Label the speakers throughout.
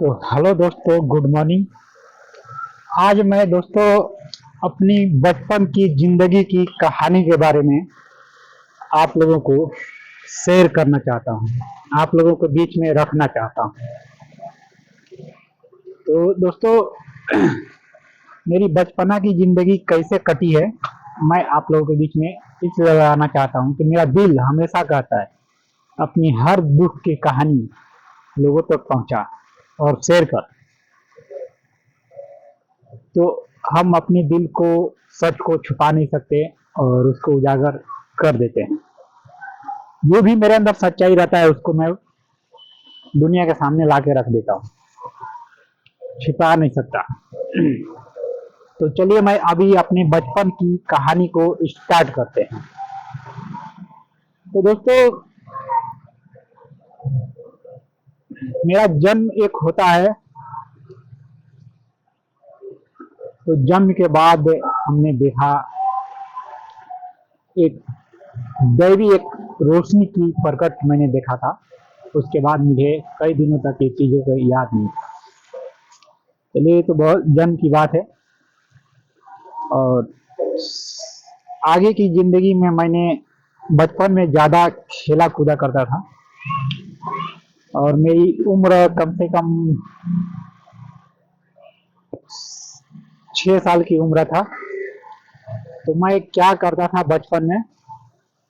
Speaker 1: तो हेलो दोस्तों, good morning. आज मैं दोस्तों अपनी बचपन की जिंदगी की कहानी के बारे में आप लोगों को शेयर करना चाहता हूँ, आप लोगों के बीच में रखना चाहता हूँ। तो दोस्तों मेरी बचपना की जिंदगी कैसे कटी है, मैं आप लोगों के बीच में इसलिए बताना चाहता हूँ कि मेरा दिल हमेशा कहता है अपनी हर दुख की कहानी लोगों तक पहुँचा और शेयर कर। तो हम अपने दिल को, सच को छुपा नहीं सकते और उसको उजागर कर देते हैं। जो भी मेरे अंदर सच्चाई रहता है उसको मैं दुनिया के सामने ला के रख देता हूँ, छिपा नहीं सकता। तो चलिए मैं अभी अपने बचपन की कहानी को स्टार्ट करते हैं। तो दोस्तों मेरा जन्म एक होता है, तो जन्म के बाद हमने देखा एक दैवी एक रोशनी की प्रकट मैंने देखा था। उसके बाद मुझे कई दिनों तक ये चीज़ों को याद नहीं था। चलिए ये तो बहुत जन्म की बात है। और आगे की ज़िंदगी में मैंने बचपन में ज़्यादा खेला कूदा करता था और मेरी उम्र कम से कम 6 साल की उम्र था। तो मैं क्या करता था बचपन में,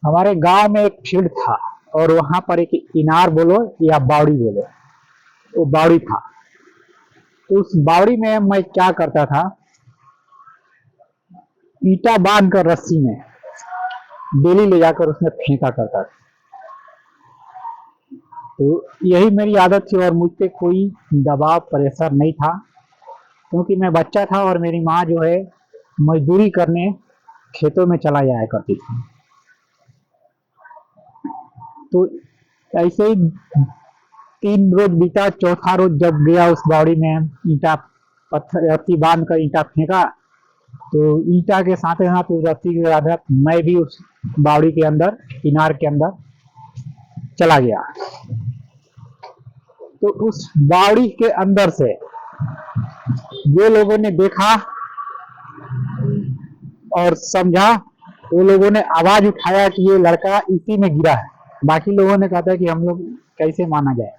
Speaker 1: हमारे गांव में एक फील्ड था और वहां पर एक इनार बोलो या बावड़ी बोलो, वो बावड़ी था। तो उस बावड़ी में मैं क्या करता था, ईटा बांध कर रस्सी में डेली ले जाकर उसमें फेंका करता था। तो यही मेरी आदत थी और मुझ पे कोई दबाव प्रेशर नहीं था, क्योंकि मैं बच्चा था और मेरी माँ जो है मजदूरी करने खेतों में चला जाया करती थी। तो ऐसे ही 3 रोज बीता, चौथा रोज जब गया उस बावड़ी में, ईटा पत्थर रस्सी बांध कर ईटा फेंका, तो ईटा के साथ साथ उस रस्सी के साथ मैं भी उस बावड़ी के अंदर, इनार के अंदर चला गया। तो उस बावड़ी के अंदर से जो लोगों ने देखा और समझा, वो लोगों ने आवाज उठाया कि ये लड़का इसी में गिरा है। बाकी लोगों ने कहा था कि हम लोग कैसे माना जाए,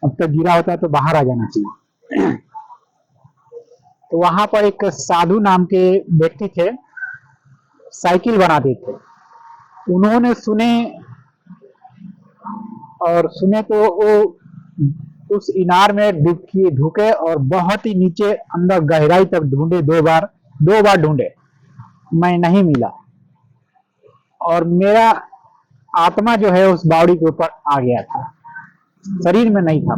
Speaker 1: अब तक गिरा होता है तो बाहर आ जाना चाहिए। तो वहां पर एक साधु नाम के व्यक्ति थे, साइकिल बनाते थे। उन्होंने सुने और सुने तो वो उस इनार में डुबकी ढुके और बहुत ही नीचे अंदर गहराई तक ढूंढे, 2 बार ढूंढे, मैं नहीं मिला। और मेरा आत्मा जो है उस बावड़ी के ऊपर आ गया था, शरीर में नहीं था।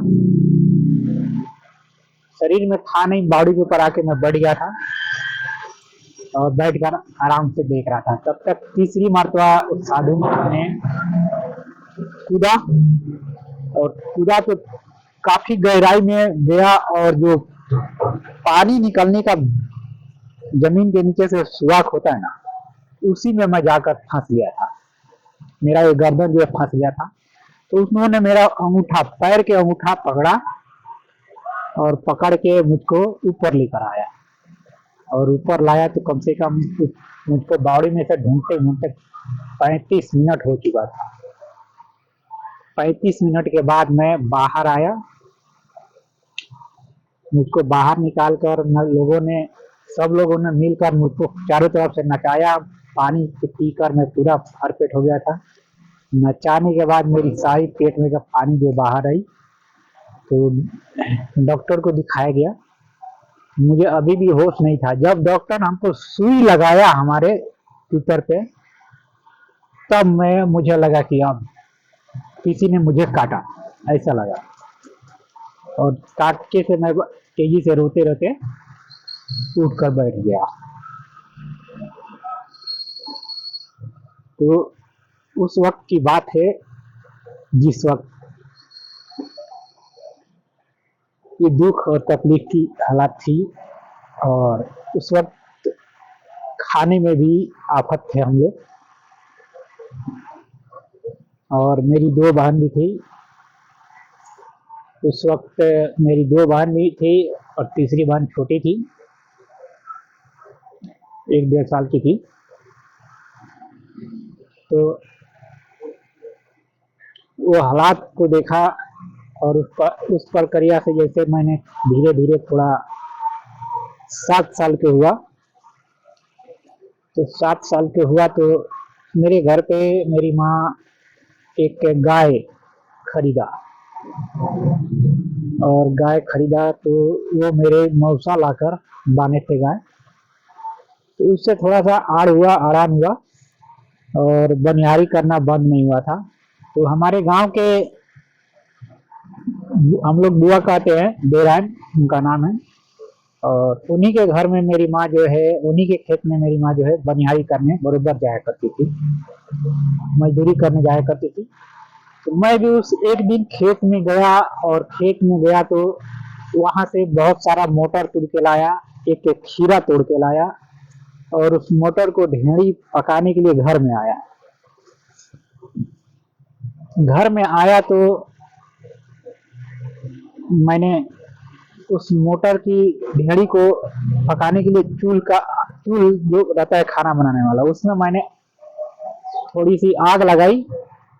Speaker 1: शरीर में था नहीं, बावड़ी के ऊपर आके मैं बैठ गया था और बैठकर आराम से देख रहा था। तब तक तीसरी मरतबा उस साधु ने कूदा, और कूदा तो काफी गहराई में गया और जो पानी निकलने का जमीन के नीचे से सुराख होता है ना, उसी में मैं जाकर फंस गया था। मेरा ये गर्दन जो है फंस गया था। तो उन्होंने मेरा अंगूठा, पैर के अंगूठा पकड़ा और पकड़ के मुझको ऊपर लेकर आया। और ऊपर लाया तो कम से कम मुझको बावड़ी में से ढूंढते ढूंढते 35 मिनट हो चुका था। 35 मिनट के बाद मैं बाहर आया। मुझको बाहर निकाल कर सब लोगों ने मिलकर मुझको चारों तरफ से नचाया। पानी पीकर मैं पूरा भरपेट हो गया था। नचाने के बाद मेरी सारी पेट में का पानी जो बाहर आई, तो डॉक्टर को दिखाया गया। मुझे अभी भी होश नहीं था। जब डॉक्टर हमको सुई लगाया हमारे ऊपर पे, तब मुझे लगा कि अब किसी ने मुझे काटा, ऐसा लगा। और काटके से मैं तेजी से रोते रोते उठ कर बैठ गया। तो उस वक्त की बात है जिस वक्त ये दुख और तकलीफ की हालात थी, और उस वक्त खाने में भी आफत थे हम लोग। और मेरी 2 बहन भी थी। उस वक्त मेरी 2 बहन भी थी और तीसरी बहन छोटी थी, 1 डेढ़ साल की थी। तो वो हालात को देखा और उस प्रक्रिया से जैसे मैंने धीरे धीरे थोड़ा 7 साल के हुआ, तो 7 साल के हुआ तो मेरे घर पे मेरी माँ एक गाय खरीदा, और गाय खरीदा तो वो मेरे मौसा लाकर बांधे थे गाय। तो उससे थोड़ा सा आराम हुआ और बनिहारी करना बंद नहीं हुआ था। तो हमारे गांव के हम लोग बुआ कहते हैं, देरान उनका नाम है, और उन्हीं के घर में मेरी माँ जो है, उन्हीं के खेत में मेरी माँ जो है बनिहारी करने बरोबर जाया करती थी, मजदूरी करने जाया करती थी। तो मैं भी उस एक दिन खेत में गया, और खेत में गया तो वहां से बहुत सारा मोटर तोड़ के लाया, एक एक खीरा तोड़ के लाया, और उस मोटर को ढेड़ी पकाने के लिए घर में आया। घर में आया तो मैंने उस मोटर की ढेड़ी को पकाने के लिए चूल जो रहता है खाना बनाने वाला, उसमें मैंने थोड़ी सी आग लगाई,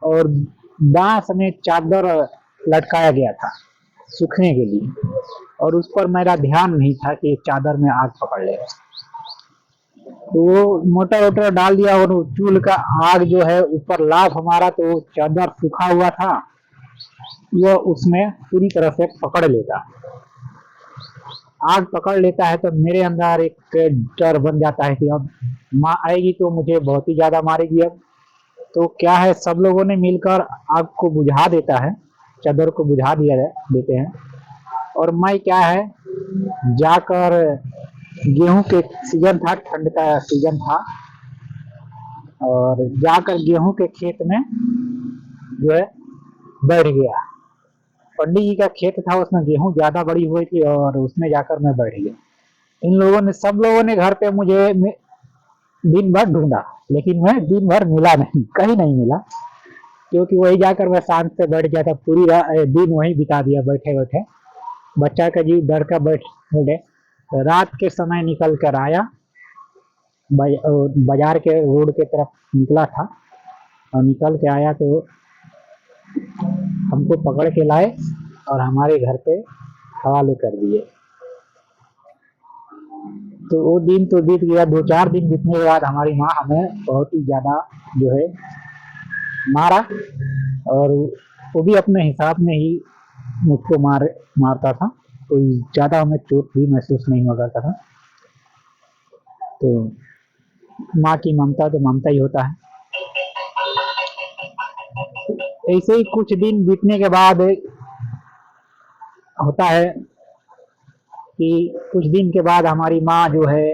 Speaker 1: और बांस में चादर लटकाया गया था सूखने के लिए, और उस पर मेरा ध्यान नहीं था कि चादर में आग पकड़ ले। तो वो मोटर वोटर डाल दिया, और चूल का आग जो है ऊपर लाफ हमारा, तो चादर सूखा हुआ था, वो उसमें पूरी तरह से पकड़ लेता, आग पकड़ लेता है। तो मेरे अंदर एक डर बन जाता है कि अब माँ आएगी तो मुझे बहुत ही ज्यादा मारेगी। अब तो क्या है, सब लोगों ने मिलकर आग को बुझा देता है, चादर को बुझा देते हैं, और मैं क्या है जाकर, गेहूं के सीजन था, ठंड का सीजन था, और जाकर गेहूं के खेत में जो है बैठ गया। पंडित जी का खेत था, उसमें गेहूं ज्यादा बड़ी हुई थी, और उसमें जाकर मैं बैठ गया। सब लोगों ने घर पे मुझे दिन भर ढूंढा, लेकिन मैं दिन भर मिला नहीं, कहीं नहीं मिला, क्योंकि वही जाकर मैं शांत से बैठ गया था, पूरी दिन वहीं बिता दिया बैठे बैठे। बच्चा का जीव डर का बैठे। रात के समय निकल कर आया, बाजार के रोड के तरफ निकला था, और निकल के आया तो हमको पकड़ के लाए और हमारे घर पे हवाले कर दिए। तो वो दिन तो बीत गया। 2-4 दिन बीतने के बाद हमारी माँ हमें बहुत ही ज्यादा जो है मारा, और वो भी अपने हिसाब में ही मुझको मारता था, कोई ज्यादा हमें चोट भी महसूस नहीं हुआ करता था। तो माँ की ममता तो ममता ही होता है। ऐसे ही कुछ दिन बीतने के बाद होता है कि कुछ दिन के बाद हमारी माँ जो है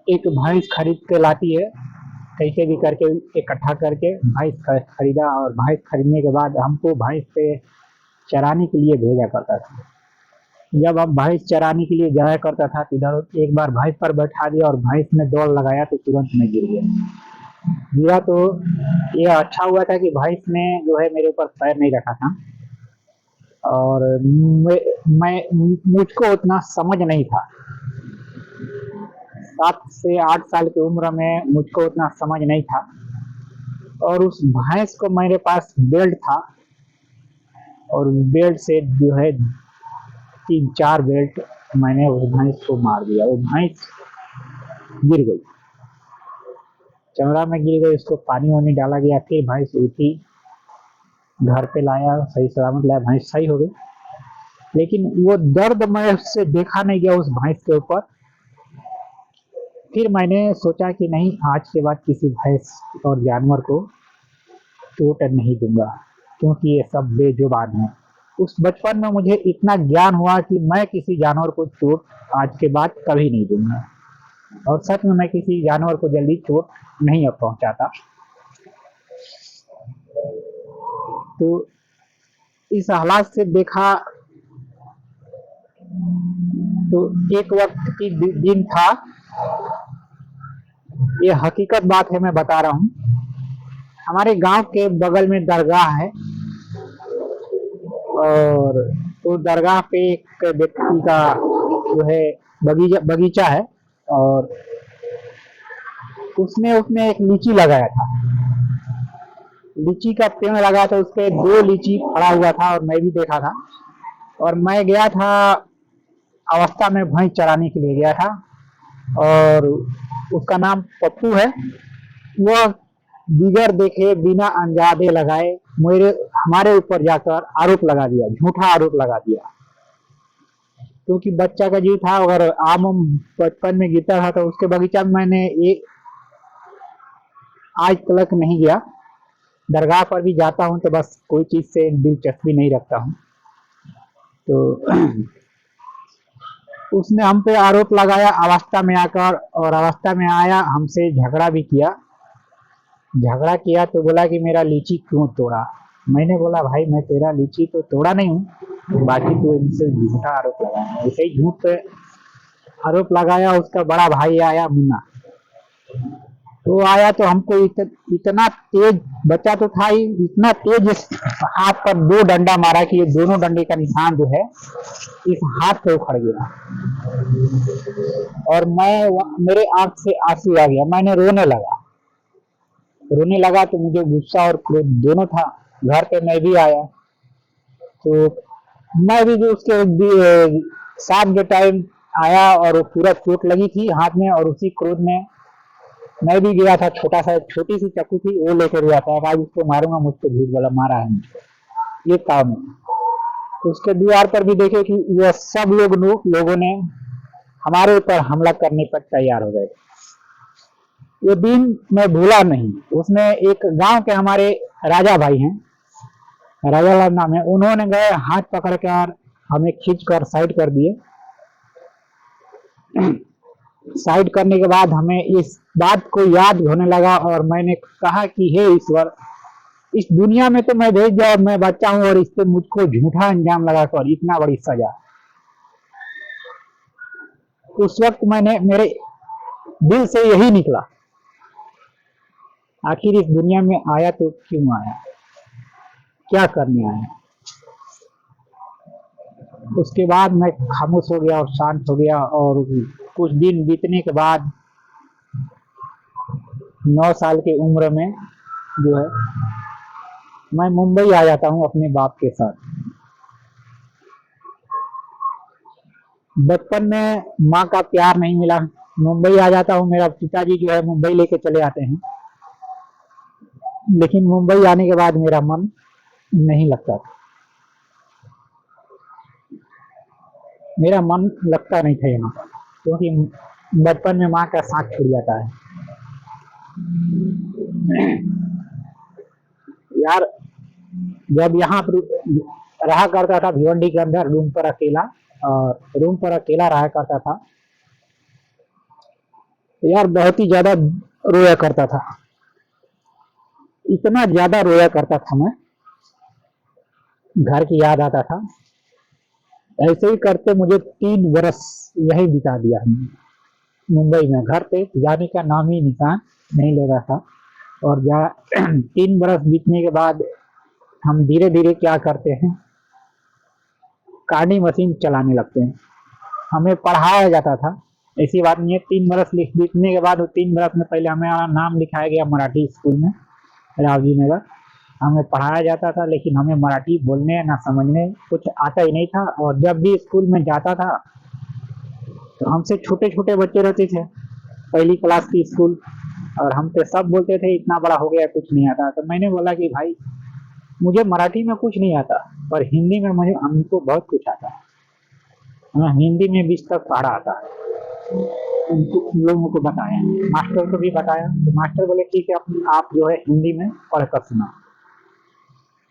Speaker 1: एक भैंस खरीद के लाती है, कैसे भी करके इकट्ठा करके भैंस खरीदा, और भैंस खरीदने के बाद हमको भैंस पे चराने के लिए भेजा करता था। जब हम भैंस चराने के लिए जाया करता था, इधर एक बार भैंस पर बैठा दिया और भैंस ने दौड़ लगाया तो तुरंत मैं गिरा। तो ये अच्छा हुआ था कि भैंस ने जो है मेरे ऊपर पैर नहीं रखा था, और मुझको उतना समझ नहीं था। 7 से 8 साल की उम्र में मुझको उतना समझ नहीं था, और उस भैंस को मेरे पास बेल्ट था, और बेल्ट से जो है 3-4 बेल्ट मैंने उस भैंस को मार दिया। वो भैंस गिर गई, चमड़ा में गिर गई, उसको पानी वानी डाला गया, फिर भैंस उठी, घर पे लाया, सही सलामत लाया, भैंस सही हो गई। लेकिन वो दर्द मैं उससे देखा नहीं गया उस भैंस के ऊपर। फिर मैंने सोचा कि नहीं, आज के बाद किसी भैंस और जानवर को चोट नहीं दूंगा, क्योंकि ये सब बेजुबान है। उस बचपन में मुझे इतना ज्ञान हुआ कि मैं किसी जानवर को चोट आज के बाद कभी नहीं दूंगा, और सच में मैं किसी जानवर को जल्दी चोट नहीं अब पहुंचाता। तो इस हालात से देखा तो एक वक्त की दिन था, ये हकीकत बात है, मैं बता रहा हूँ। हमारे गांव के बगल में दरगाह है, और तो दरगाह पे एक व्यक्ति का जो है बगीचा बगीचा है, और उसने उसने एक लीची लगाया था। लीची का पेड़ लगा था, उस पे 2 लीची फड़ा हुआ था और मैं भी देखा था। और मैं गया था अवस्था में भैंस चराने के लिए गया था, और उसका नाम पप्पू है। वह बिगर देखे बिना अंदाजे लगाए मेरे हमारे ऊपर जाकर आरोप लगा दिया, झूठा आरोप लगा दिया। क्योंकि बच्चा का जीव था, अगर आम बचपन में गिरता था तो उसके बगीचा में मैंने एक आज तक नहीं गया। दरगाह पर भी जाता हूँ तो बस कोई चीज से दिलचस्पी नहीं रखता हूँ। तो उसने हम पे आरोप लगाया अवस्था में आकर, और अवस्था में आया हमसे झगड़ा भी किया। झगड़ा किया तो बोला कि मेरा लीची क्यों तोड़ा। मैंने बोला भाई मैं तेरा लीची तो तोड़ा नहीं हूँ, बाकी तो इनसे झूठा आरोप लगाया। ऐसे ही झूठ पे आरोप लगाया। उसका बड़ा भाई आया मुन्ना, तो आया तो हमको इतना तेज, बच्चा तो था ही, इतना तेज इस हाथ पर 2 डंडा मारा कि ये दोनों डंडे का निशान जो है इस हाथ पे उखड़ गया। और मेरे आंख से आंसू आ गया, मैंने रोने लगा। रोने लगा तो मुझे गुस्सा और क्रोध दोनों था। घर पे मैं भी आया, तो मैं भी जो उसके शाम के टाइम आया, और वो पूरा चोट लगी थी हाथ में, और उसी क्रोध में मैं भी गया था। छोटी सी चाकू थी, वो लेकर गया था, आज उसको मारूंगा, मुझको झूठ बोला, मारा है मुझको, ये काम है। तो उसके दीवार पर भी देखे कि वह सब लोगों ने हमारे ऊपर हमला करने पर तैयार हो गए। वो दिन मैं भूला नहीं। उसने एक गांव के हमारे राजा भाई हैं, राजा लाल नाम है, उन्होंने गए हाथ पकड़कर हमें खींच कर साइड कर दिए। साइड करने के बाद हमें इस बात को याद होने लगा, और मैंने कहा कि हे ईश्वर, इस दुनिया में तो मैं भेज दिया और मैं बच्चा हूं, और इस पे मुझको झूठा अंजाम लगाकर इतना बड़ी सजा। उस वक्त मैंने मेरे दिल से यही निकला, आखिर इस दुनिया में आया तो क्यों आया, क्या करने आया। उसके बाद मैं खामोश हो गया और शांत हो गया। और कुछ दिन बीतने के बाद 9 साल की उम्र में जो है मैं मुंबई आ जाता हूँ अपने बाप के साथ। बचपन में माँ का प्यार नहीं मिला, मुंबई आ जाता हूँ। मेरा पिताजी जो है मुंबई लेके चले आते हैं, लेकिन मुंबई आने के बाद मेरा मन नहीं लगता, मेरा मन लगता नहीं था यहाँ पर, क्योंकि बचपन में माँ का साथ छूट जाता है। यार जब यहाँ पर रहा करता था भिवंडी के अंदर रूम पर अकेला, और रूम पर अकेला रहा करता था, तो यार बहुत ही ज्यादा रोया करता था। इतना ज्यादा रोया करता था मैं, घर की याद आता था। ऐसे ही करते मुझे 3 बरस यही बिता दिया मुंबई में। घर पे जाने का नाम ही निशान नहीं ले रहा था। और 3 बरस बीतने के बाद हम धीरे धीरे क्या करते हैं, कार्डिंग मशीन चलाने लगते हैं। हमें पढ़ाया जाता था, ऐसी बात नहीं है। 3 बरस बीतने के बाद 3 बरस में पहले हमारा नाम लिखाया गया मराठी स्कूल में, रावजी नगर। हमें पढ़ाया जाता था, लेकिन हमें मराठी बोलने ना समझने कुछ आता ही नहीं था। और जब भी स्कूल में जाता था तो हमसे छोटे छोटे बच्चे रहते थे, 1ली क्लास की स्कूल, और हम पे सब बोलते थे इतना बड़ा हो गया कुछ नहीं आता। तो मैंने बोला कि भाई मुझे मराठी में कुछ नहीं आता, पर हिंदी में मुझे हमको बहुत कुछ आता है। मैं हिंदी में 20 तक पढ़ा आता है। उन लोगों को बताया, मास्टर को भी बताया, तो मास्टर बोले ठीक है आप जो है हिंदी में पढ़ कर सुना।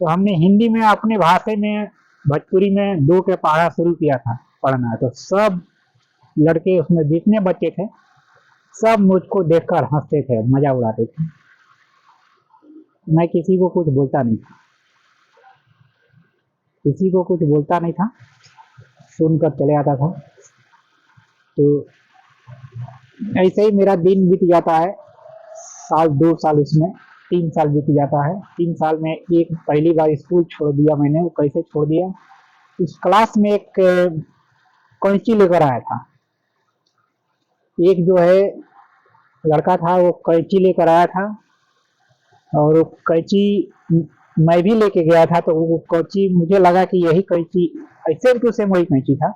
Speaker 1: तो हमने हिंदी में अपने भाषा में भोजपुरी में 2 के पढ़ा शुरू किया था पढ़ना। तो सब लड़के उसमें जितने बच्चे थे सब मुझको देखकर हंसते थे, मजा उड़ाते थे। मैं किसी को कुछ बोलता नहीं था, किसी को कुछ बोलता नहीं था, सुनकर चले आता था। तो ऐसे ही मेरा दिन बीत जाता है, 1 2 साल उसमें। 3 साल बीत जाता है। 3 साल में एक पहली बार स्कूल छोड़ दिया मैंने। वो कैसे छोड़ दिया, उस क्लास में एक कैंची लेकर आया था। एक जो है लड़का था, वो कैंची लेकर आया था, और वो कैंची मैं भी लेके गया था। तो वो कैंची मुझे लगा कि यही कैंची, ऐसे तो सेम वही कैंची था।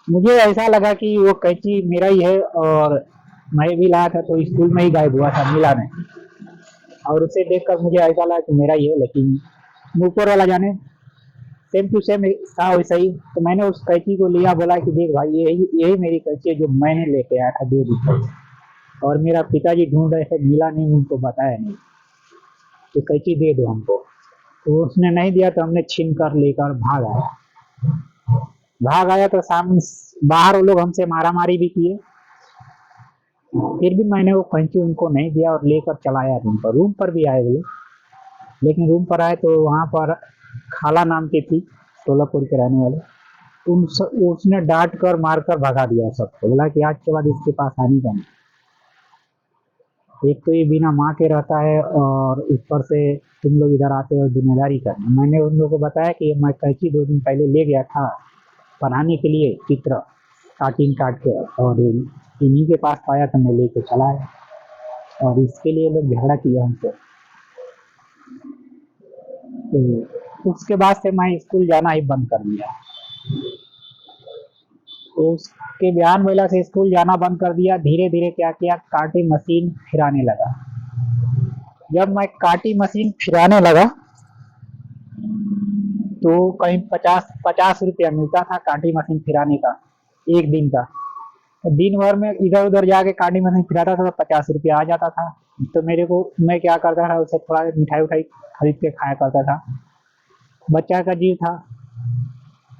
Speaker 1: मुझे ऐसा लगा कि वो कैंची मेरा ही है, और मैं भी लाया था तो स्कूल में ही गायब हुआ था, मिला नहीं। और उसे देखकर मुझे ऐसा लगा कि मेरा ही है, लेकिन ऊपर वाला जाने, सेम टू सेम था वैसा ही। तो मैंने उस कैंची को लिया, बोला कि देख भाई, यही यही मेरी कैंची है जो मैंने लेके आया था 2 दिन पहले, और मेरा पिताजी ढूंढ रहे थे, मिला नहीं, उनको बताया नहीं, तो कैंची दे दो हमको। तो उसने नहीं दिया, तो हमने छीन कर लेकर भाग आया। तो सामने बाहर वो लोग हमसे मारा मारी भी किए, फिर भी मैंने वो कैंची उनको नहीं दिया और लेकर चला आया रूम पर। रूम पर भी आए वो लोग, लेकिन रूम पर आए तो वहाँ पर खाला नाम की थी, सोलापुर के रहने वाले, उसने डांट कर मार कर भगा दिया सबको। बोला कि आज के बाद इसके पास आने का नहीं। एक तो ये बिना माँ के रहता है, और ऊपर से तुम लोग इधर आते हो जिम्मेदारी करने। मैंने उन लोगों को बताया कि मैं कैंची 2 दिन पहले ले गया था बनाने के लिए, चित्र काट के, और इन्हीं के पास पाया तो मैं लेके चला आया, और इसके लिए लोग झगड़ा किया हमसे। तो उसके बाद से मैं स्कूल जाना ही बंद कर दिया। तो उसके बयान वेला से स्कूल जाना बंद कर दिया। धीरे धीरे क्या किया, काटी मशीन फिराने लगा। जब मैं काटी मशीन फिराने लगा तो कहीं 50 रुपया मिलता था काटी मशीन फिराने का, एक दिन का। तो दिन भर में इधर उधर जाके काटी मशीन फिराता था तो 50 रुपया आ जाता था। तो मैं क्या करता था, उसे थोड़ा मिठाई उठाई खरीद के खाया करता था। बच्चा का जीव था,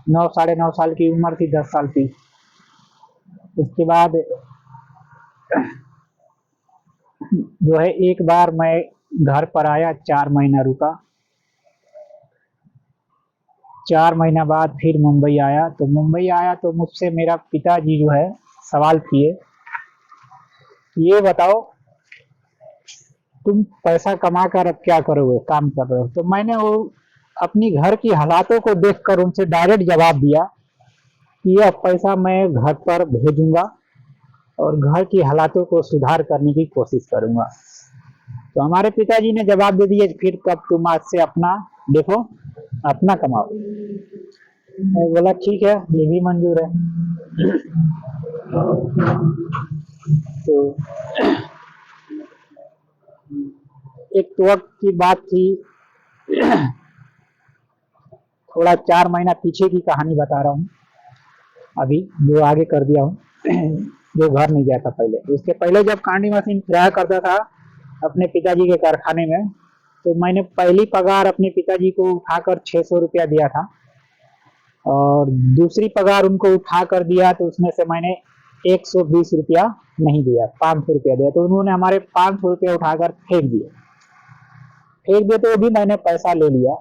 Speaker 1: 9 साढ़े 9 साल की उम्र थी, 10 साल की। उसके बाद जो है, एक बार मैं घर पर आया, 4 महीना रुका। 4 महीना बाद फिर मुंबई आया। तो मुंबई आया तो मुझसे मेरा पिताजी जो है सवाल किए, ये बताओ तुम पैसा कमा कर अब क्या करोगे, काम कर रहे हो। तो मैंने वो अपनी घर की हालातों को देखकर उनसे डायरेक्ट जवाब दिया कि यह पैसा मैं घर पर भेजूंगा और घर की हालातों को सुधार करने की कोशिश करूंगा। तो हमारे पिताजी ने जवाब दे दिया, फिर कब तुम आज से अपना देखो, अपना कमाओ। मैं बोला ठीक है, ये भी मंजूर है। तो एक तो वक्त की बात थी, थोड़ा 4 महीना पीछे की कहानी बता रहा हूँ अभी, जो आगे कर दिया हूँ। जो घर नहीं गया था पहले, उसके पहले जब कांडी मशीन फिराया करता था अपने पिताजी के कारखाने में, तो मैंने पहली पगार अपने पिताजी को उठाकर 600 रुपया दिया था, और दूसरी पगार उनको उठा कर दिया तो उसमें से मैंने 120 रुपया नहीं दिया, 500 रुपया दिया। तो उन्होंने हमारे 500 रुपया उठाकर फेंक दिए। तो वो भी मैंने पैसा ले लिया,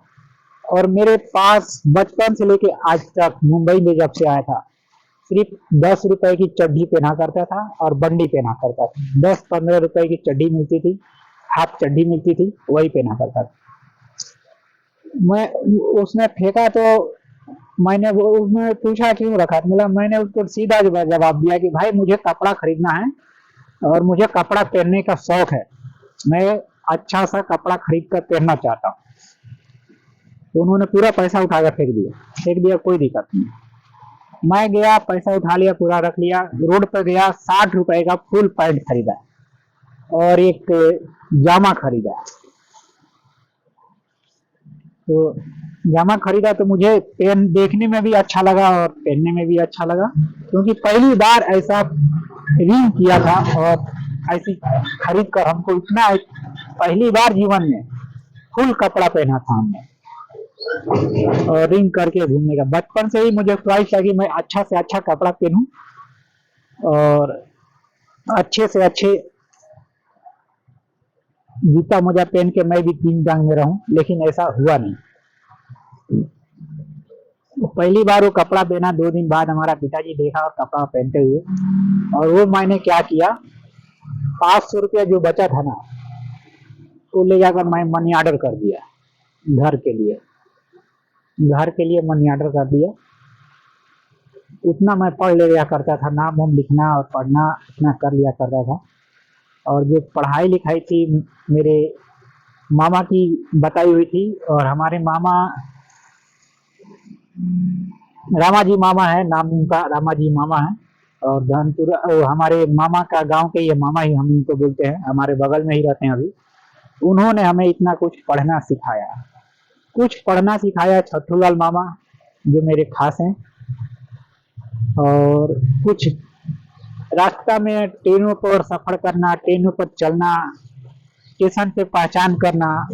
Speaker 1: और मेरे पास बचपन से लेके आज तक मुंबई में जब से आया था, सिर्फ 10 रुपए की चड्डी पहना करता था और बंडी पहना करता था। 10-15 रुपए की चड्डी मिलती थी, हाफ चड्डी मिलती थी, वही पहना करता था मैं। उसने फेंका तो मैंने वो उसने पूछा क्यों रखा, मतलब मैंने उसको सीधा जवाब दिया कि भाई मुझे कपड़ा खरीदना है और मुझे कपड़ा पहनने का शौक है, मैं अच्छा सा कपड़ा खरीद कर पहनना चाहता हूँ। तो उन्होंने पूरा पैसा उठाकर फेंक दिया, कोई दिक्कत नहीं। मैं गया, पैसा उठा लिया, पूरा रख लिया, रोड पर गया, 60 रुपए का फुल पैंट खरीदा और एक जामा खरीदा। तो जामा खरीदा तो मुझे पेन देखने में भी अच्छा लगा और पहनने में भी अच्छा लगा, क्योंकि पहली बार ऐसा रिंग किया था और ऐसी खरीद कर हमको इतना, पहली बार जीवन में फुल कपड़ा पहना था हमने, और रिंग करके घूमने का। बचपन से ही मुझे ख्वाहिश है कि मैं अच्छा से अच्छा कपड़ा पहनूं और अच्छे से अच्छे जूता मोजा पहन के मैं भी तीन टांग में रहूं, लेकिन ऐसा हुआ नहीं। तो पहली बार वो कपड़ा पहना, 2 दिन बाद हमारा पिताजी देखा और कपड़ा पहनते हुए, और वो मैंने क्या किया, 500 रुपया जो बचा था ना, वो ले जाकर मैं मनी ऑर्डर कर दिया घर के लिए। घर के लिए मनी ऑर्डर कर दिया। उतना मैं पढ़ ले लिया करता था, नाम वाम लिखना और पढ़ना इतना कर लिया करता था। और जो पढ़ाई लिखाई थी मेरे मामा की बताई हुई थी। और हमारे मामा रामाजी मामा है, नाम उनका रामाजी मामा है। और धनपुर हमारे मामा का गांव के ये मामा ही हम इनको बोलते हैं, हमारे बगल में ही रहते हैं अभी। उन्होंने हमें इतना कुछ पढ़ना सिखाया, कुछ पढ़ना सिखाया। छठूलाल मामा जो मेरे खास हैं। और कुछ रास्ता में ट्रेनों पर सफर करना, ट्रेनों पर चलना, स्टेशन पे पहचान करना,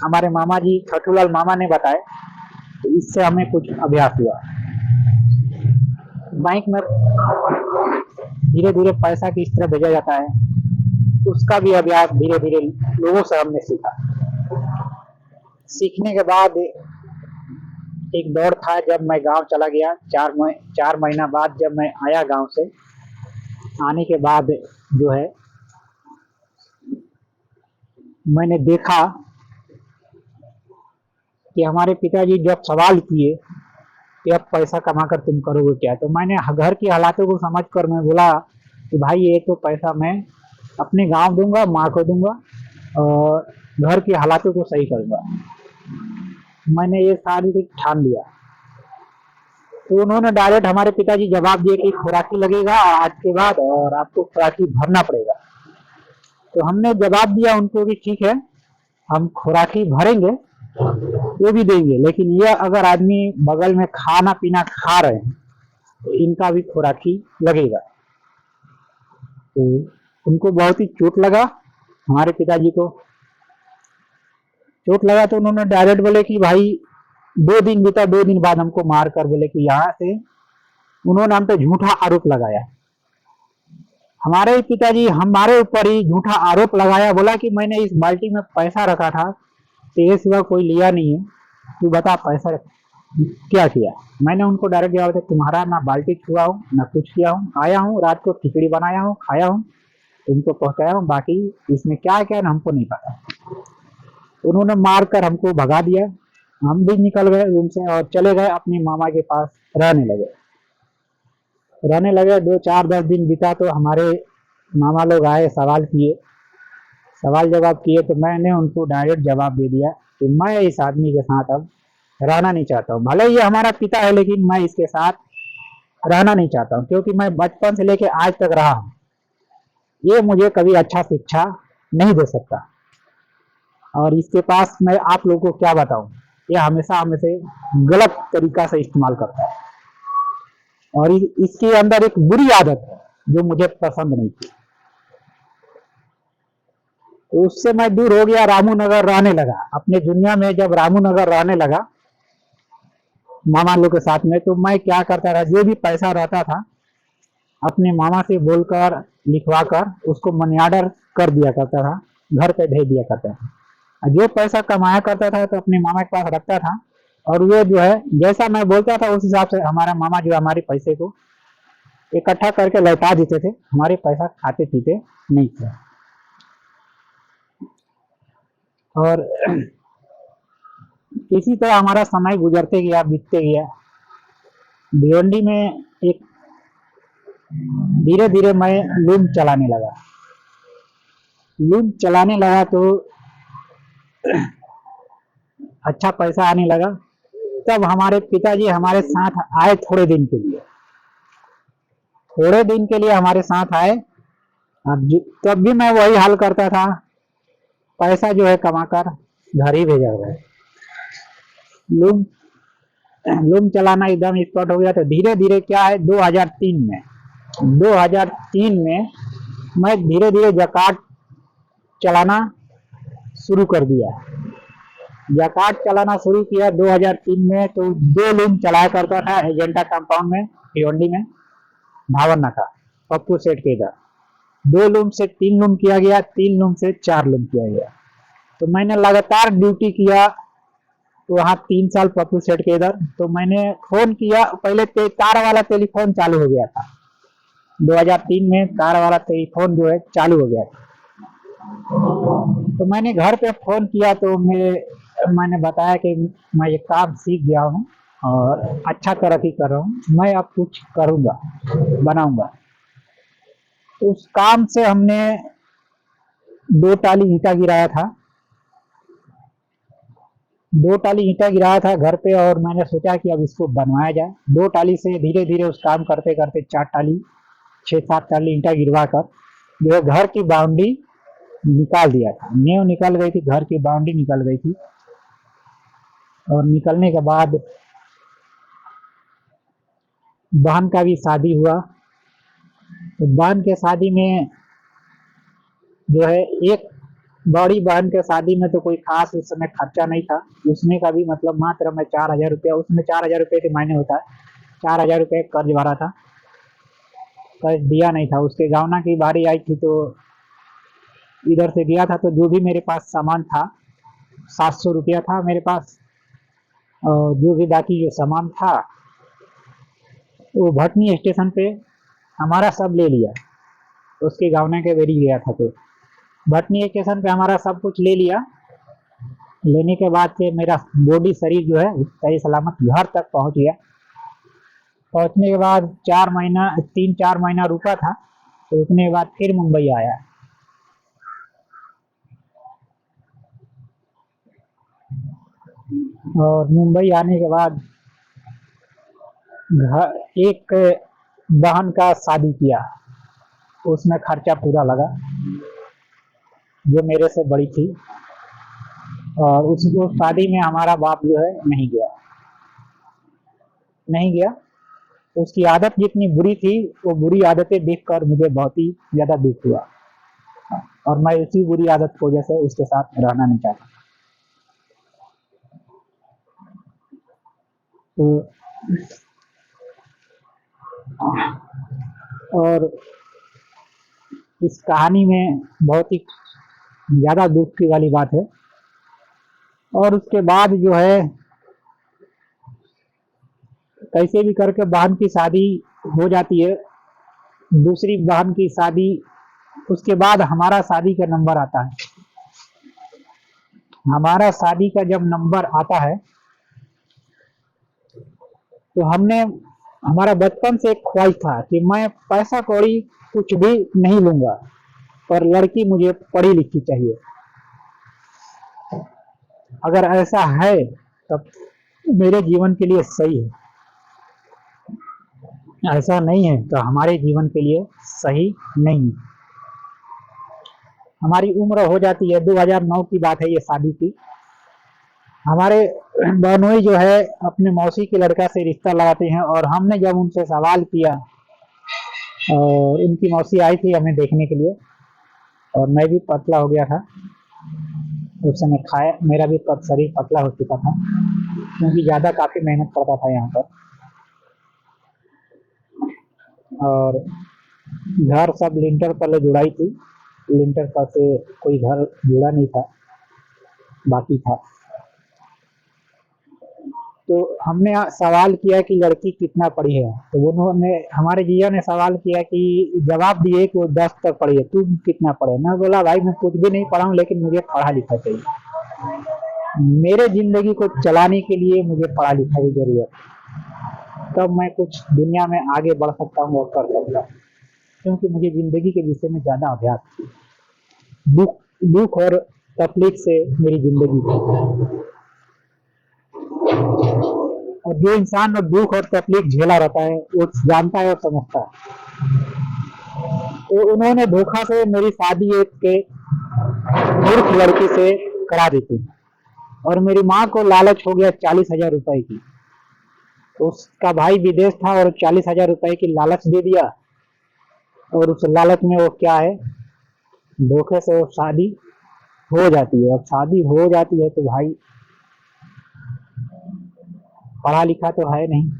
Speaker 1: हमारे मामा जी छठूलाल मामा ने बताए। तो इससे हमें कुछ अभ्यास हुआ। बैंक में धीरे धीरे पैसा किस तरह भेजा जाता है उसका भी अभ्यास धीरे धीरे लोगों से हमने सीखा। सीखने के बाद एक दौर था जब मैं गांव चला गया। 4 महीना बाद जब मैं आया गांव से, आने के बाद जो है मैंने देखा कि हमारे पिताजी जब सवाल किए कि अब पैसा कमाकर तुम करोगे क्या, तो मैंने घर की हालातों को समझकर मैं बोला कि भाई ये तो पैसा मैं अपने गांव दूंगा, माँ को दूंगा और घर की हालातों को सही करूंगा। मैंने ये सारी चीज ठान लिया। तो उन्होंने डायरेक्ट हमारे पिताजी जवाब दिए कि खुराकी लगेगा आज के बाद और आपको खुराकी भरना पड़ेगा। तो हमने जवाब दिया उनको कि ठीक है, हम खुराकी भरेंगे, वो भी देंगे, लेकिन यह अगर आदमी बगल में खाना पीना खा रहे हैं तो इनका भी खुराकी लगेगा। तो उनको बहुत ही चोट लगा, हमारे पिताजी को चोट लगा। तो उन्होंने डायरेक्ट बोले कि भाई 2 दिन बीता, 2 दिन बाद हमको मार कर बोले कि यहाँ से, उन्होंने हम पे झूठा आरोप लगाया। हमारे पिताजी हमारे ऊपर ही झूठा आरोप लगाया, बोला कि मैंने इस बाल्टी में पैसा रखा था, तेरे सिवा कोई लिया नहीं है, तू बता पैसा क्या किया। मैंने उनको डायरेक्ट जवाब दिया, तुम्हारा ना बाल्टी छुआ हूँ ना कुछ किया हूँ, आया हूँ रात को खिचड़ी बनाया हूँ, खाया हूँ, तुमको पहुंचाया हूँ, बाकी इसमें क्या है क्या हमको नहीं पता। उन्होंने मार कर हमको भगा दिया। हम भी निकल गए रूम से और चले गए अपने मामा के पास रहने लगे। 2-4-10 दिन बीता तो हमारे मामा लोग आए, सवाल किए, सवाल जवाब किए। तो मैंने उनको डायरेक्ट जवाब दे दिया कि मैं इस आदमी के साथ अब रहना नहीं चाहता हूँ। भले ये हमारा पिता है लेकिन मैं इसके साथ रहना नहीं चाहता हूँ, क्योंकि मैं बचपन से लेकर आज तक रहा हूँ। ये मुझे कभी अच्छा शिक्षा नहीं दे सकता। और इसके पास मैं आप लोगों को क्या बताऊं, ये हमेशा हमसे गलत तरीका से इस्तेमाल करता है। और इसके अंदर एक बुरी आदत है जो मुझे पसंद नहीं थी। तो उससे मैं दूर हो गया, रामू नगर रहने लगा। अपने दुनिया में जब रामू नगर रहने लगा मामा लोग के साथ में, तो मैं क्या करता था, जो भी पैसा रहता था अपने मामा से बोलकर लिखवा कर उसको मनी ऑर्डर कर दिया करता था, घर पे भेज दिया करता था। जो पैसा कमाया करता था तो अपने मामा के पास रखता था। और वो जो है जैसा मैं बोलता था उस हिसाब से हमारा मामा जो हमारे पैसे को इकट्ठा करके लौटा देते थे। हमारे पैसा खाते पीते नहीं थे। और इसी तरह हमारा समय गुजरते गया, बीतते गया। भिवंडी में एक धीरे धीरे मैं लूम चलाने लगा। लूम चलाने लगा तो अच्छा पैसा आने लगा। तब हमारे पिताजी हमारे साथ आए थोड़े दिन के लिए, थोड़े दिन के लिए हमारे साथ आए। तब भी मैं वही हाल करता था, पैसा जो है कमाकर घर ही भेजा गया। लूम चलाना एकदम स्पॉट हो गया। तो धीरे धीरे क्या है 2003 में मैं धीरे धीरे जकार्ड चलाना शुरू कर दिया। जकार्ड चलाना शुरू किया 2003 में। तो 2 लूम चलाया करता था एजेंटा कंपाउंड में, भिवंडी में, भावन नाका पप्पू सेठ के इधर। 2 लूम से 3 लूम किया गया, 3 लूम से 4 लूम किया गया। तो मैंने लगातार ड्यूटी किया वहाँ 3 साल पप्पू सेठ के इधर। तो मैंने फोन किया, पहले तार वाला टेलीफोन चालू हो गया था 2003 में, तार वाला टेलीफोन जो है चालू हो गया था। तो मैंने घर पे फ़ोन किया तो मैंने बताया कि मैं ये काम सीख गया हूँ और अच्छा तरक्की कर रहा हूँ, मैं अब कुछ करूँगा, बनाऊँगा। उस काम से हमने 2 टाली ईंटा गिराया था। 2 टाली ईंटा गिराया था घर पे और मैंने सोचा कि अब इसको बनवाया जाए। 2 टाली से धीरे-धीरे उस काम करते-करते 4 टाली, 6-7 टाली ईंटा गिरवा कर जो है घर की बाउंड्री निकाल दिया था। नींव निकल गई थी, घर की बाउंड्री निकल गई थी और निकलने के बाद बहन का भी शादी हुआ। तो बहन के शादी में जो है एक बड़ी बहन के शादी में तो कोई खास उस समय खर्चा नहीं था। उसमें का भी मतलब मात्र मैं 4,000 रुपया, उसमें 4,000 रुपये के मायने होता है, 4,000 रुपये कर्ज भरा था, कर्ज दिया नहीं था। उसके गौना की बारी आई थी तो इधर से गया था तो जो भी मेरे पास सामान था, 700 रुपया था मेरे पास और जो भी बाकी जो सामान था वो भटनी स्टेशन पे हमारा सब ले लिया। उसके गौना के बेरी गया था तो भटनी स्टेशन पे हमारा सब कुछ ले लिया। लेने के बाद से मेरा बॉडी शरीर जो है सही सलामत घर तक पहुंच गया। पहुंचने के बाद 3-4 महीना रुका था तो रुकने के बाद फिर मुंबई आया। और मुंबई आने के बाद एक बहन का शादी किया, उसमें खर्चा पूरा लगा जो मेरे से बड़ी थी और उस शादी में हमारा बाप जो है नहीं गया। तो उसकी आदत जितनी बुरी थी वो बुरी आदतें देखकर मुझे बहुत ही ज़्यादा दुख हुआ और मैं उसी बुरी आदत की वजह से उसके साथ रहना नहीं चाहता। तो और इस कहानी में बहुत ही ज़्यादा दुख की वाली बात है। और उसके बाद जो है कैसे भी करके बहन की शादी हो जाती है। दूसरी बहन की शादी, उसके बाद हमारा शादी का नंबर आता है। हमारा शादी का जब नंबर आता है तो हमारा बचपन से एक ख्वाहिश था कि मैं पैसा कौड़ी कुछ भी नहीं लूंगा पर लड़की मुझे पढ़ी लिखी चाहिए। अगर ऐसा है तब मेरे जीवन के लिए सही है, ऐसा नहीं है तो हमारे जीवन के लिए सही नहीं है। हमारी उम्र हो जाती है, 2009 की बात है ये शादी की। हमारे बहनोई जो है अपने मौसी के लड़का से रिश्ता लगाते हैं और हमने जब उनसे सवाल किया और इनकी मौसी आई थी हमें देखने के लिए और मैं भी पतला हो गया था उस समय, खाया मेरा भी शरीर पतला हो चुका था क्योंकि ज़्यादा काफ़ी मेहनत करता था यहाँ पर। और घर सब लिंटर पर जुड़ाई थी, लिंटर पर से कोई घर जुड़ा नहीं था, बाकी था। तो हमने सवाल किया कि लड़की कितना पढ़ी है तो उन्होंने, हमारे जिया ने सवाल किया कि जवाब दिए कि वो 10 तक पढ़ी है, तू कितना पढ़े। मैं बोला भाई मैं कुछ भी नहीं पढ़ा हूँ लेकिन मुझे पढ़ा लिखा चाहिए, मेरे जिंदगी को चलाने के लिए मुझे पढ़ा लिखा की जरूरत, तब मैं कुछ दुनिया में आगे बढ़ सकता हूँ और कर सकता हूँ, क्योंकि मुझे जिंदगी के विषय में ज्यादा अभ्यास थी। दुख और तकलीफ से मेरी जिंदगी थी और जो इंसान दुख और तकलीफ झेला रहता है वो जानता है और समझता है। तो उन्होंने धोखा से मेरी शादी एक के मूर्ख लड़की से करा दी थी और मेरी माँ को लालच हो गया 40,000 रुपए की। तो उसका भाई विदेश था और 40,000 रुपए की लालच दे दिया और उस लालच में वो क्या है, धोखे से वो शादी हो जाती है। अब शादी हो जाती है तो भाई पढ़ा लिखा तो है नहीं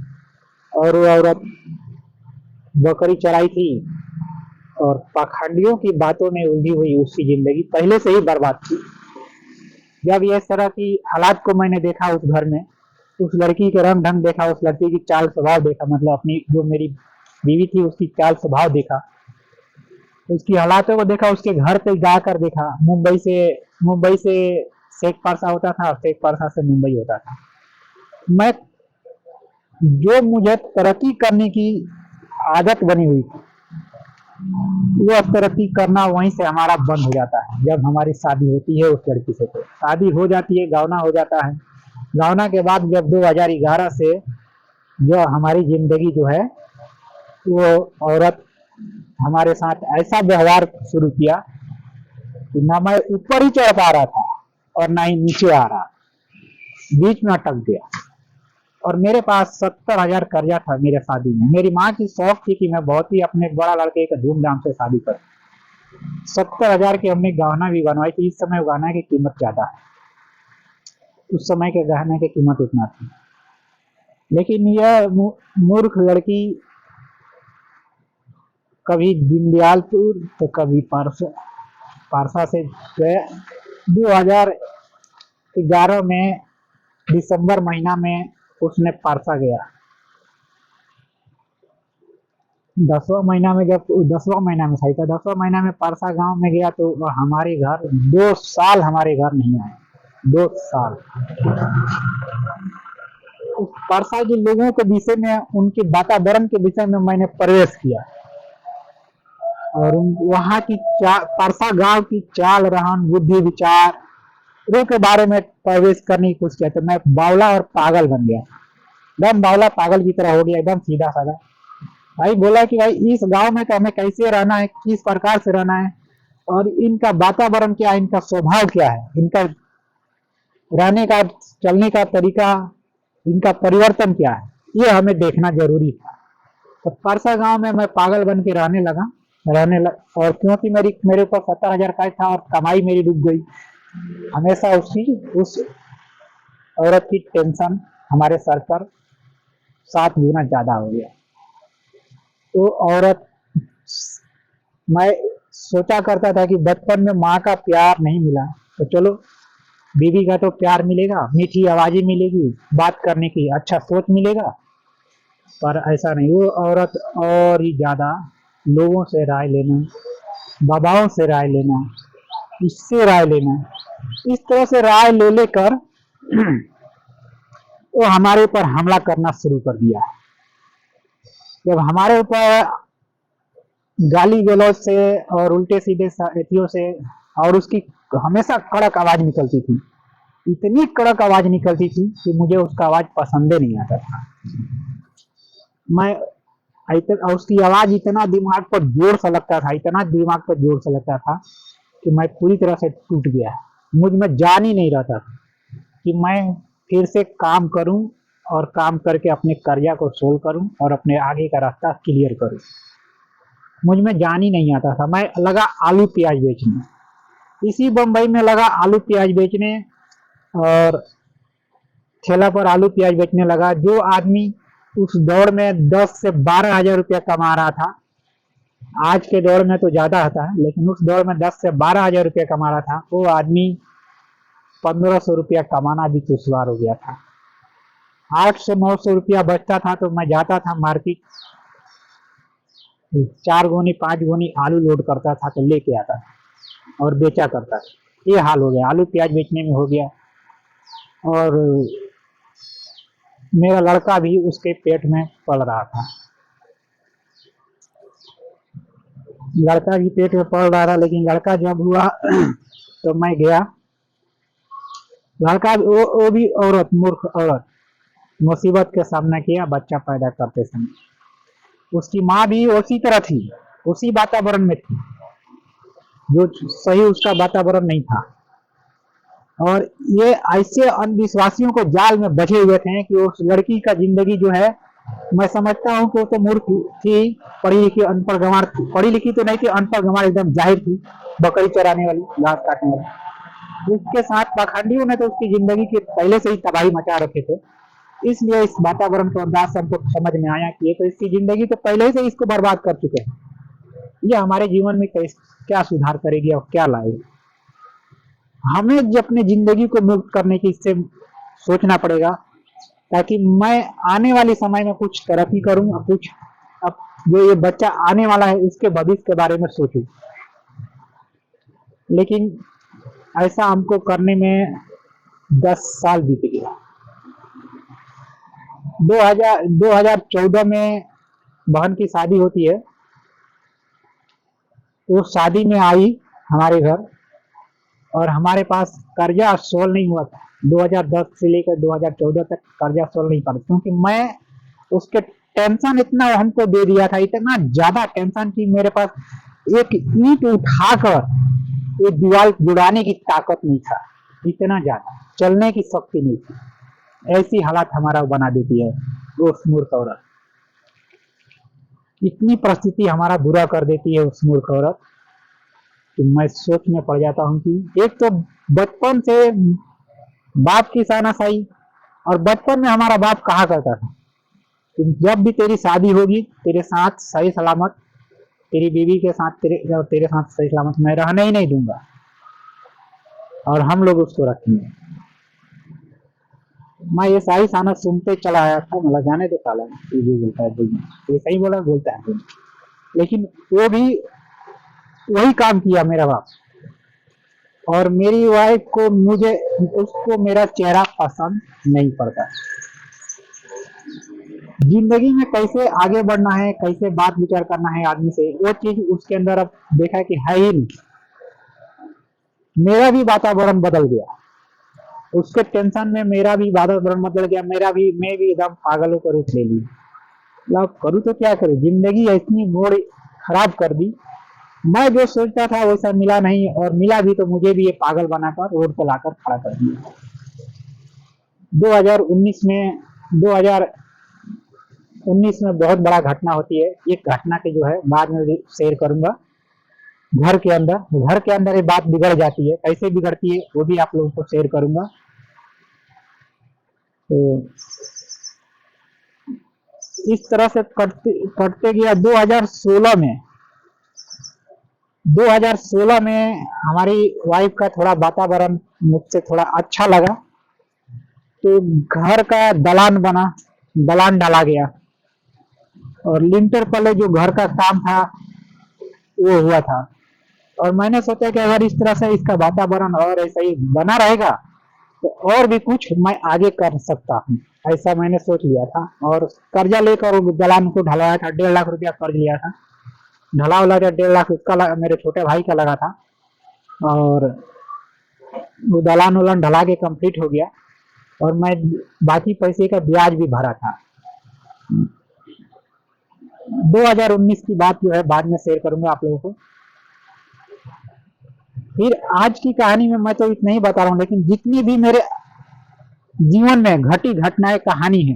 Speaker 1: और वो औरत बकरी चराई थी और पाखंडियों की बातों में उलझी हुई उसकी जिंदगी पहले से ही बर्बाद थी। जब ये इस तरह की हालात को मैंने देखा उस घर में, उस लड़की के रंग ढंग देखा, उस लड़की की चाल स्वभाव देखा, मतलब अपनी जो मेरी बीवी थी उसकी चाल स्वभाव देखा, उसकी हालातों को देखा, उसके घर पे जाकर देखा। मुंबई से शेख परसा होता था, शेख परसा से मुंबई होता था। मैं जो मुझे तरक्की करने की आदत बनी हुई थी, वो तरक्की करना वहीं से हमारा बंद हो जाता है जब हमारी शादी होती है उस लड़की से। तो शादी हो जाती है, गावना हो जाता है। गावना के बाद जब 2011 से जो हमारी जिंदगी जो है, वो औरत हमारे साथ ऐसा व्यवहार शुरू किया कि ना मैं ऊपर ही चढ़ पा रहा था और ना ही नीचे आ रहा, बीच में अटक गया। और मेरे पास 70,000 कर्जा था मेरे शादी में। मेरी माँ की शौक थी कि मैं बहुत ही अपने बड़ा लड़के का धूमधाम से शादी करूं। 70,000 की हमने गहना भी बनवाई थी। इस समय गहना की कीमत ज्यादा है, उस समय के गहने की कीमत उतना थी। लेकिन यह मूर्ख लड़की कभी दीनदयालपुर तो कभी पारसा से गए। 2011 में दिसंबर महीना में उसने पारसा गया। 10वां महीना में, जब 10वां महीना में सही था, 10वां महीना में पारसा गांव में गया तो वह हमारे घर 2 साल हमारे घर नहीं आए। 2 साल। उस पारसा के लोगों के विषय में, उनके वातावरण के विषय में मैंने प्रवेश किया और वहाँ की पारसा गांव की चाल रहन बुद्धि विचार के बारे में प्रवेश करने की कोशिश किया तो मैं बावला और पागल बन गया। एकदम बावला पागल की तरह हो गया, एकदम सीधा साधा। भाई बोला कि भाई इस गांव में तो हमें कैसे रहना है, किस प्रकार से रहना है, और इनका वातावरण क्या है, इनका स्वभाव क्या है, इनका रहने का चलने का तरीका, इनका परिवर्तन क्या है, ये हमें देखना जरूरी था। तो परसा गांव में मैं पागल बन के और क्योंकि मेरे ऊपर 70,000 का था और कमाई मेरी डूब गई। हमेशा उस औरत की टेंशन हमारे सर पर 7 गुना ज्यादा हो गया। तो औरत, मैं सोचा करता था कि बचपन में माँ का प्यार नहीं मिला तो चलो बीवी का तो प्यार मिलेगा, मीठी आवाजें मिलेगी, बात करने की अच्छा सोच मिलेगा। पर ऐसा नहीं, वो औरत और ही ज्यादा लोगों से राय लेना, बाबाओं से राय लेना, इससे राय लेना, इस तरह से राय ले लेकर वो हमारे ऊपर हमला करना शुरू कर दिया। जब हमारे ऊपर गाली गलौज से और उल्टे सीधे एथियों से, और उसकी हमेशा कड़क आवाज निकलती थी, इतनी कड़क आवाज निकलती थी कि मुझे उसका आवाज पसंद नहीं आता था। उसकी आवाज इतना दिमाग पर जोर से लगता था, इतना दिमाग पर जोर से लगता था कि मैं पूरी तरह से टूट गया। मुझ में जान ही नहीं रहता था कि मैं फिर से काम करूं और काम करके अपने कर्जा को सोल्व करूं और अपने आगे का रास्ता क्लियर करूं। मुझ में जान ही नहीं आता था। मैं लगा आलू प्याज बेचने, इसी बम्बई में लगा आलू प्याज बेचने, और ठेला पर आलू प्याज बेचने लगा। जो आदमी उस दौर में 10 से 12,000 रुपया कमा रहा था, आज के दौर में तो ज्यादा होता है, लेकिन उस दौर में 10 से 12,000 रुपया कमा रहा था, वो आदमी 1,500 रुपया कमाना भी दुश्वार हो गया था। 8 से 900 रुपया बचता था तो मैं जाता था मार्केट, 4 गोनी 5 गोनी आलू लोड करता था तो लेके आता था और बेचा करता था। ये हाल हो गया, आलू प्याज बेचने में हो गया। और मेरा लड़का भी उसके पेट में पल रहा था, लड़का भी पेट में पल रहा था। लेकिन लड़का जब हुआ तो मैं गया। लड़का वो भी औरत, मूर्ख औरत, मुसीबत का सामना किया बच्चा पैदा करते समय। उसकी माँ भी उसी तरह थी, उसी वातावरण में थी जो सही उसका वातावरण नहीं था। और ये ऐसे अंधविश्वासियों को जाल में बचे हुए थे कि उस लड़की का जिंदगी जो है, मैं समझता हूँ कि वो तो मूर्ख थी, पढ़ी लिखी अनपढ़ गंवार, पढ़ी लिखी तो नहीं थी, अनपढ़ गंवार एकदम जाहिर थी, बकरी चराने वाली, घास काटने वाली। उसके साथ पाखंडियों ने तो उसकी जिंदगी की पहले से ही तबाही मचा रखे थे। इसलिए इस वातावरण के अंदाज से हमको समझ में आया कि ये तो इसकी जिंदगी तो पहले से इसको बर्बाद कर चुके हैं, ये हमारे जीवन में क्या सुधार करेगी और क्या लाएगी। हमें अपने जिंदगी को मुक्त करने की इससे सोचना पड़ेगा, ताकि मैं आने वाले समय में कुछ तरक्की करूं और कुछ जो ये बच्चा आने वाला है उसके भविष्य के बारे में सोचूं। लेकिन ऐसा हमको करने में 10 साल बीत गया। 2014 में बहन की शादी होती है, तो शादी में आई हमारे घर, और हमारे पास कर्जा सोल्व नहीं हुआ था। 2010 से लेकर 2014 तक कर्जा सोल्व नहीं पड़ा, क्योंकि मैं उसके टेंशन इतना हमको दे दिया था, इतना ज्यादा टेंशन कि मेरे पास एक ईंट उठाकर एक दीवार जुड़ाने की ताकत नहीं था, इतना ज्यादा चलने की शक्ति नहीं थी। ऐसी हालत हमारा बना देती है उस मूर्ख औरत। इतनी परिस्थिति हमारा बुरा कर देती है उस मूर्ख औरत कि मैं सोच में पड़ जाता हूँ कि एक तो बचपन से बाप की शानाशाही, और बचपन में हमारा बाप कहा करता था कि जब भी तेरी शादी होगी तेरे साथ सही सलामत, तेरी बीवी के साथ तेरे साथ सही सलामत मैं रहने ही नहीं दूंगा, और हम लोग उसको रखेंगे। मैं ये सारी साना सुनते चला आया था, मतलब जाने तो साला जो बोलता है ये सही बोलता है, लेकिन वो भी वही काम किया मेरा बाप। और मेरी वाइफ को उसको मेरा चेहरा पसंद नहीं पड़ता। जिंदगी में कैसे आगे बढ़ना है, कैसे बात विचार करना है आदमी से, वो चीज उसके अंदर अब देखा कि है ही नहीं। मेरा भी वातावरण बदल गया, उसके टेंशन में मेरा भी वातावरण बदल गया। मैं भी एकदम पागलों का रूप ले लिया। मतलब करूँ तो क्या करूँ, जिंदगी इतनी मोड़ खराब कर दी। मैं जो सोचता था वैसा मिला नहीं, और मिला भी तो मुझे भी ये पागल बनाकर रोड पर लाकर खड़ा कर दिया। 2019 में बहुत बड़ा घटना होती है। एक घटना के जो है बाद में शेयर करूंगा। घर के अंदर ये बात बिगड़ जाती है, कैसे बिगड़ती है वो भी आप लोगों को शेयर करूंगा। तो इस तरह से करते गया। 2016 में हमारी वाइफ का थोड़ा वातावरण मुझसे थोड़ा अच्छा लगा, तो घर का दलान डाला गया, और लिंटर पहले जो घर का काम था वो हुआ था। और मैंने सोचा कि अगर इस तरह से इसका वातावरण और ऐसा ही बना रहेगा तो और भी कुछ मैं आगे कर सकता हूँ, ऐसा मैंने सोच लिया था। और कर्जा लेकर दलान को ढलवाया था, 1.5 लाख रुपया कर्ज लिया था। ढला वाला 1.5 लाख उसका मेरे छोटे भाई का लगा था, और वो दलान उलान ढला के कंप्लीट हो गया, और मैं बाकी पैसे का ब्याज भी भरा था। 2019 की बात जो है बाद में शेयर करूंगा आप लोगों को। फिर आज की कहानी में मैं तो इतना ही बता रहा हूँ, लेकिन जितनी भी मेरे जीवन में घटी घटनाएं कहानी है,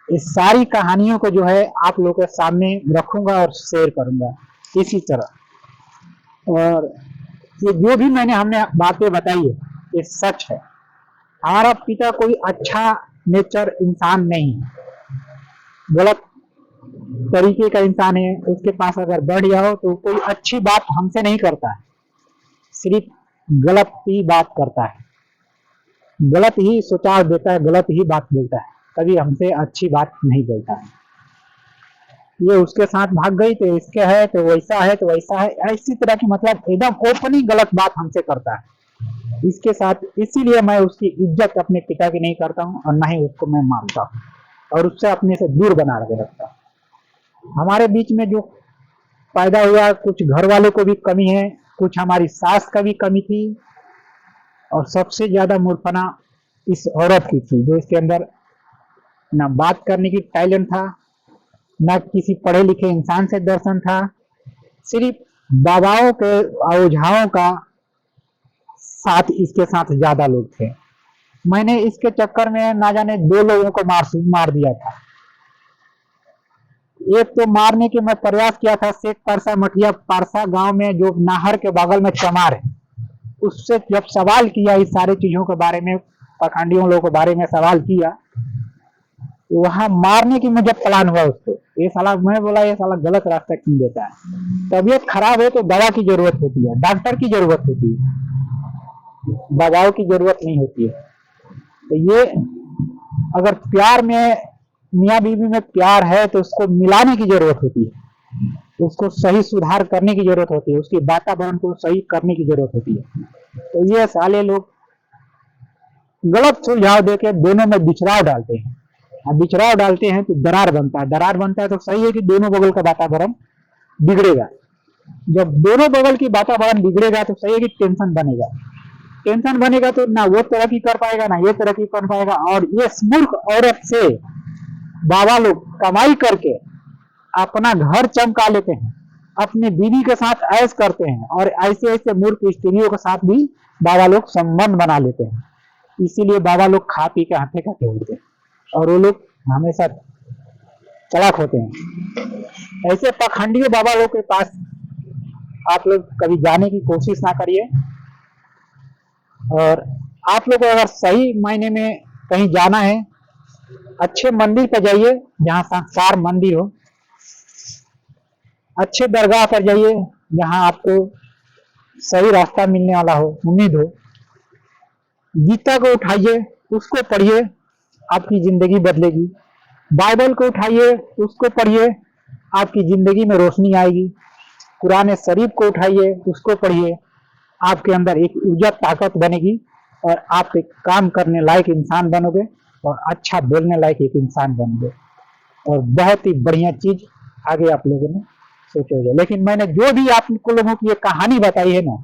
Speaker 1: इस सारी कहानियों को जो है आप लोगों के सामने रखूंगा और शेयर करूंगा इसी तरह। और ये जो भी हमने बातें बताई है ये सच है। हमारा पिता कोई अच्छा नेचर इंसान नहीं है, गलत तरीके का इंसान है। उसके पास अगर बढ़ जाओ तो कोई अच्छी बात हमसे नहीं करता है, सिर्फ गलत ही बात करता है, गलत ही सुझाव देता है, गलत ही बात बोलता है, कभी हमसे अच्छी बात नहीं बोलता है। ये उसके साथ भाग गई तो इसके है, तो वैसा है तो वैसा है, इसी तरह की मतलब एकदम ओपन गलत बात हमसे करता है इसके साथ। इसीलिए मैं उसकी इज्जत अपने पिता की नहीं करता हूँ, और ना ही उसको मैं मानता हूँ, और उससे अपने से दूर बना के रखता हूँ। हमारे बीच में जो पैदा हुआ, कुछ घर वालों को भी कमी है, कुछ हमारी सास का भी कमी थी, और सबसे ज्यादा मूर्खना इस औरत की थी, जो इसके अंदर ना बात करने की टैलेंट था, ना किसी पढ़े लिखे इंसान से दर्शन था, सिर्फ बाबाओं के औझाओं का साथ इसके साथ ज्यादा लोग थे। मैंने इसके चक्कर में ना जाने 2 लोगों को मार दिया था। एक तो मारने के मैं प्रयास किया था, शेख परसा मठिया परसा गांव में जो नाहर के बगल में चमार है, उससे जब सवाल किया इस सारी चीजों के बारे में, पखंडियों लोगों के बारे में सवाल किया, वहां मारने की मुझे प्लान हुआ उसको। ये साला, मैं बोला ये साला गलत रास्ता क्यों देता है, तबीयत खराब है तो दवा की जरूरत होती है, डॉक्टर की जरूरत होती है, दवाओं की जरूरत नहीं होती है। तो ये अगर प्यार में मियाँ बीवी में प्यार है तो उसको मिलाने की जरूरत होती है, उसको सही सुधार करने की जरूरत होती है, उसकी वातावरण को सही करने की जरूरत होती है। तो ये साले लोग गलत सुझाव देके दोनों में बिछड़ाव डालते हैं। अब बिछड़ाव डालते हैं तो दरार बनता है, दरार बनता है तो सही है कि दोनों बगल का वातावरण बिगड़ेगा। जब दोनों बगल की वातावरण बिगड़ेगा तो सही है कि टेंशन बनेगा, टेंशन बनेगा तो ना वो तरक्की कर पाएगा ना ये तरक्की कर पाएगा। और ये मूर्ख औरत से बाबा लोग कमाई करके अपना घर चमका लेते हैं, अपने बीवी के साथ ऐश करते हैं, और ऐसे ऐसे मूर्ख स्त्रियों के साथ भी बाबा लोग संबंध बना लेते हैं। इसीलिए बाबा लोग खा पी के हाथे काटे होते हैं और वो लोग हमेशा चालाक होते हैं। ऐसे पाखंडी बाबा लोग के पास आप लोग कभी जाने की कोशिश ना करिए। और आप लोग को अगर सही मायने में कहीं जाना है, अच्छे मंदिर पर जाइए जहाँ संस्कार मंदिर हो, अच्छे दरगाह पर जाइए जहाँ आपको सही रास्ता मिलने वाला हो, उम्मीद हो। गीता को उठाइए, उसको पढ़िए, आपकी जिंदगी बदलेगी। बाइबल को उठाइए, उसको पढ़िए, आपकी जिंदगी में रोशनी आएगी। कुरान शरीफ को उठाइए, उसको पढ़िए, आपके अंदर एक ऊर्जा ताकत बनेगी और आप एक काम करने लायक इंसान बनोगे और अच्छा बोलने लायक एक इंसान बनोगे और बहुत ही बढ़िया चीज आगे आप लोगों ने सोचोगे। लेकिन मैंने जो भी आप लोगों की ये कहानी बताई है ना,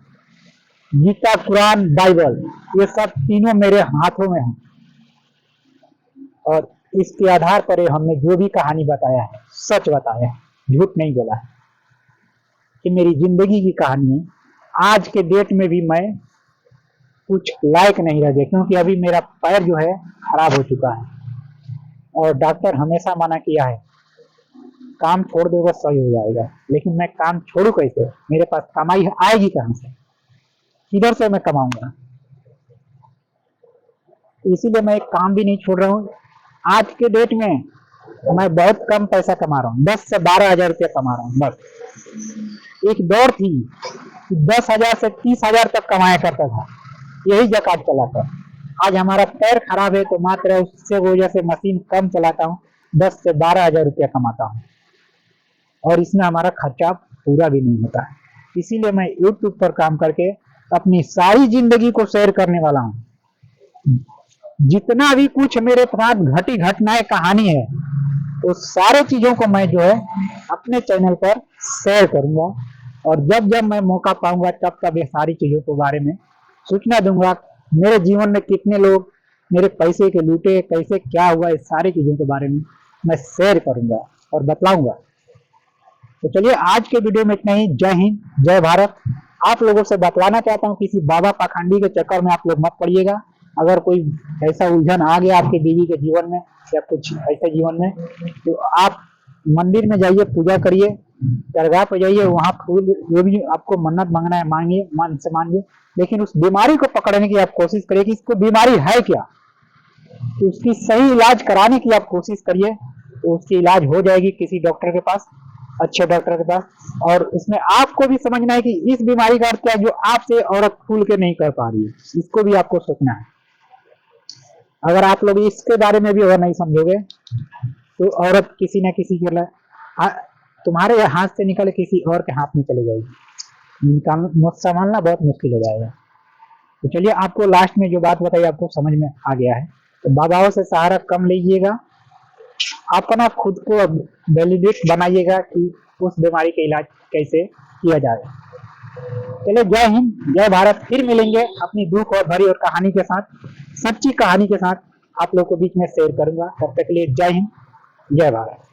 Speaker 1: गीता, कुरान, बाइबल, ये सब तीनों मेरे हाथों में है और इसके आधार पर हमने जो भी कहानी बताया है सच बताया है, झूठ नहीं बोला है। कि मेरी जिंदगी की कहानी है। आज के डेट में भी मैं कुछ लायक नहीं रह गया, क्योंकि अभी मेरा पैर जो है खराब हो चुका है और डॉक्टर हमेशा मना किया है काम छोड़ दोगे सही हो जाएगा। लेकिन मैं काम छोड़ू कैसे? मेरे पास कमाई आएगी कहां से? किधर से मैं कमाऊंगा? इसीलिए मैं एक काम भी नहीं छोड़ रहा हूँ। आज के डेट में मैं बहुत कम पैसा कमा रहा हूँ, 10 से 12 हजार रुपया कमा रहा हूँ बस। एक दौर थी 10 हजार से 30 हजार तक कमाया करता था, यही जकात चलाकर। आज हमारा पैर खराब है तो मात्र उससे वजह से मशीन कम चलाता हूँ, 10 से 12 हजार रुपया कमाता हूँ और इसमें हमारा खर्चा पूरा भी नहीं होता है। इसीलिए मैं यूट्यूब पर काम करके अपनी सारी जिंदगी को शेयर करने वाला हूँ। जितना भी कुछ मेरे साथ घटी घटनाएं कहानी है, तो सारे चीजों को मैं जो है अपने चैनल पर शेयर करूंगा और जब जब मैं मौका पाऊंगा तब तब ये सारी चीजों के बारे में सूचना दूंगा। मेरे जीवन में कितने लोग मेरे पैसे के लूटे, कैसे क्या हुआ, इस सारी चीजों के बारे में मैं शेयर करूंगा और बतलाऊंगा। तो चलिए आज के वीडियो में इतना ही। जय हिंद, जय भारत। आप लोगों से बतलाना चाहता हूँ, किसी बाबा पाखंडी के चक्कर में आप लोग मत पड़िएगा। अगर कोई ऐसा उलझन आ गया आपके बीवी के जीवन में या कुछ ऐसे जीवन में, तो आप मंदिर में जाइए, पूजा करिए, दरगाह पर जाइए, वहां फूल जो भी आपको मन्नत मांगना है मांगिए, मन से मांगिए। लेकिन उस बीमारी को पकड़ने की आप कोशिश करिए कि इसको बीमारी है क्या, तो उसकी सही इलाज कराने की आप कोशिश करिए, तो उसकी इलाज हो जाएगी किसी डॉक्टर के पास, अच्छे डॉक्टर के पास। और उसमें आपको भी समझना है कि इस बीमारी का अर्थ क्या है जो आपसे औरत खुल के नहीं कर पा रही है, इसको भी आपको सोचना है। अगर आप लोग इसके बारे में भी अगर नहीं समझोगे तो औरत किसी न किसी के लिए तुम्हारे हाथ से निकल किसी और के हाथ में चली जाएगी, संभालना बहुत मुश्किल हो जाएगा। तो चलिए आपको लास्ट में जो बात बताई आपको समझ में आ गया है। तो बाबाओं से सहारा कम लीजिएगा, अपना खुद को वैलिडेट बनाइएगा कि उस बीमारी का इलाज कैसे किया जाए। चलिए जय हिंद, जय भारत। फिर मिलेंगे अपनी दुख और भरी और कहानी के साथ, सच्ची कहानी के साथ आप लोग को बीच में शेयर करूंगा। तब तक के लिए जय हिंद, जय भारत।